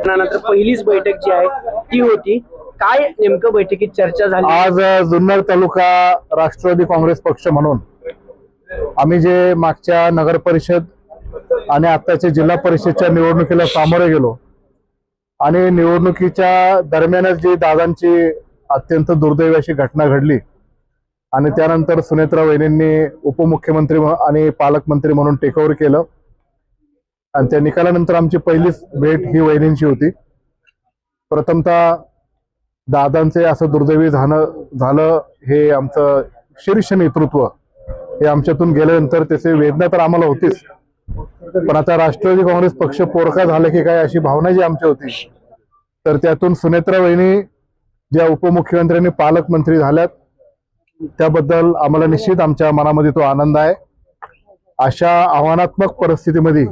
नंतर पहिलीच बैठक जी आहे ती होती, काय नेमकं बैठकीत चर्चा झाली? आज जुन्नर तालुका राष्ट्रवादी काँग्रेस पक्ष म्हणून आम्ही जे मागच्या नगर परिषद आणि आताच्या जिल्हा परिषदच्या निवडणुकीला सामोरे गेलो आणि निवडणुकीच्या दरम्यानच जी दादांची अत्यंत दुर्दैवी अशी घटना घडली आणि त्यानंतर सुनेत्रा वहिनींनी उपमुख्यमंत्री आणि पालकमंत्री म्हणून टेकओव्हर केलं आणि त्या निकालानंतर आमची पहिलीच भेट ही वहिनींची होती. प्रथमतः दादांचे असं दुर्दैवी झालं हे आमचं शीर्ष नेतृत्व हे आमच्यातून गेल्यानंतर त्याची वेदना तर आम्हाला होतीच, पण आता राष्ट्रवादी काँग्रेस पक्ष पोरका झालं की काय अशी भावना जी आमची होती, तर त्यातून सुनेत्रा वहिनी ज्या उपमुख्यमंत्र्यांनी पालकमंत्री झाल्यात त्याबद्दल आम्हाला निश्चित आमच्या मनामध्ये तो आनंद आहे. अशा आव्हानात्मक परिस्थितीमध्ये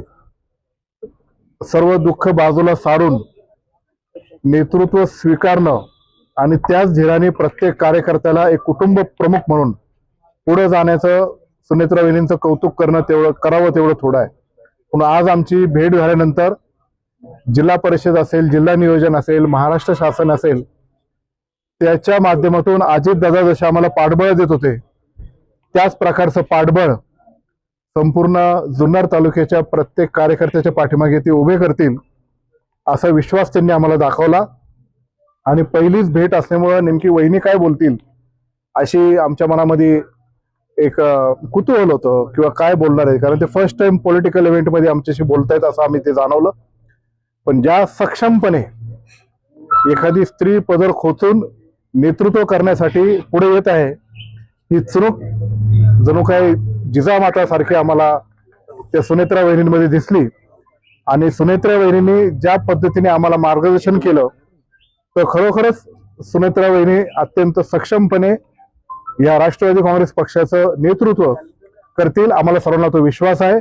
सर्व दुःख बाजूला सारून नेतृत्व स्वीकारणं आणि त्याच धीराने प्रत्येक कार्यकर्त्याला एक कुटुंब प्रमुख म्हणून पुढे जाण्याचं सुनेत्रा वहिनींचं कौतुक करणं करावं तेवढं थोडं आहे. पण आज आमची भेट झाल्यानंतर जिल्हा परिषद असेल, जिल्हा नियोजन असेल, महाराष्ट्र शासन असेल, त्याच्या माध्यमातून अजितदादा जसे आम्हाला पाठबळ देत होते त्याच प्रकारचं पाठबळ संपूर्ण जुन्नर तालुक्याच्या प्रत्येक कार्यकर्त्याच्या पाठीमागे ते उभे करतील असा विश्वास त्यांनी आम्हाला दाखवला. आणि पहिलीच भेट असल्यामुळे नेमकी वहिनी काय बोलतील अशी आमच्या मनामध्ये एक कुतूहल होतं किंवा काय बोलणार आहे, कारण ते फर्स्ट टाइम पॉलिटिकल इव्हेंटमध्ये आमच्याशी बोलतायत असं आम्ही ते जाणवलं. पण ज्या सक्षमपणे एखादी स्त्री पदर खोचून नेतृत्व करण्यासाठी पुढे येत आहे ही चुणूक जणू काय जिजामातासारखी आम्हाला त्या सुनेत्रा वहिनींमध्ये दिसली. आणि सुनेत्रा वहिनींनी ज्या पद्धतीने आम्हाला मार्गदर्शन केलं तर खरोखरच सुनेत्रा वहिनी अत्यंत सक्षमपणे या राष्ट्रवादी काँग्रेस पक्षाचं नेतृत्व करतील, आम्हाला सर्वांना तो विश्वास आहे.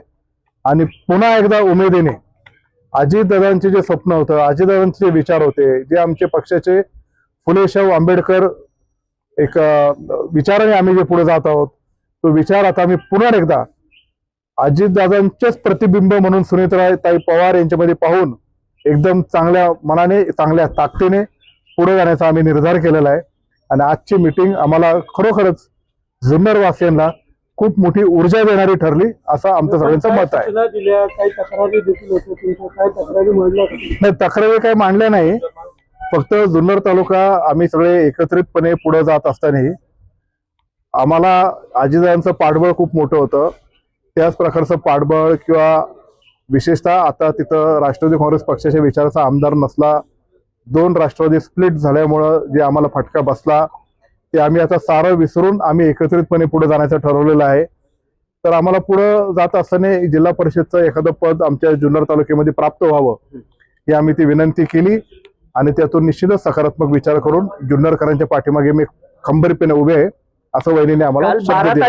आणि पुन्हा एकदा उमेदीने अजितदादांचे जे स्वप्न होतं, अजितदादांचे जे विचार होते, जे आमचे पक्षाचे फुले शाहू आंबेडकर एक विचाराने आम्ही जे पुढे जात आहोत तो विचार आता आम्ही पुन्हा एकदा अजितदादांचेच प्रतिबिंब म्हणून सुनेत्राताई पवार यांच्यामध्ये पाहून एकदम चांगल्या मनाने, चांगल्या ताकदीने पुढे जाण्याचा आम्ही निर्धार केलेला आहे. आणि आजची मीटिंग आम्हाला खरोखरच जुन्नर वासियांना खूप मोठी ऊर्जा देणारी ठरली असं आमचं सगळ्यांचं मत आहे. नाही, तक्रारी काही मांडल्या नाही, फक्त जुन्नर तालुका आम्ही सगळे एकत्रितपणे पुढे जात असताना आम्हाला अजितदादांचं पाठबळ खूप मोठं होतं. त्याच प्रकारचं पाठबळ किंवा विशेषतः आता तिथं राष्ट्रवादी काँग्रेस पक्षाच्या विचाराचा आमदार नसला, 2 राष्ट्रवादी स्प्लिट झाल्यामुळं जे आम्हाला फटका बसला ते आम्ही आता सारं विसरून आम्ही एकत्रितपणे पुढे जाण्याचं ठरवलेलं आहे. तर आम्हाला पुढे जात असताना जिल्हा परिषदचं एखादं पद आमच्या जुन्नर तालुक्यामध्ये प्राप्त व्हावं ही आम्ही ती विनंती केली आणि त्यातून निश्चितच सकारात्मक विचार करून जुन्नरकरांच्या पाठीमागे मी खंबीरपणे उभे आहे असं वहिनीने आम्हाला शब्द दिला.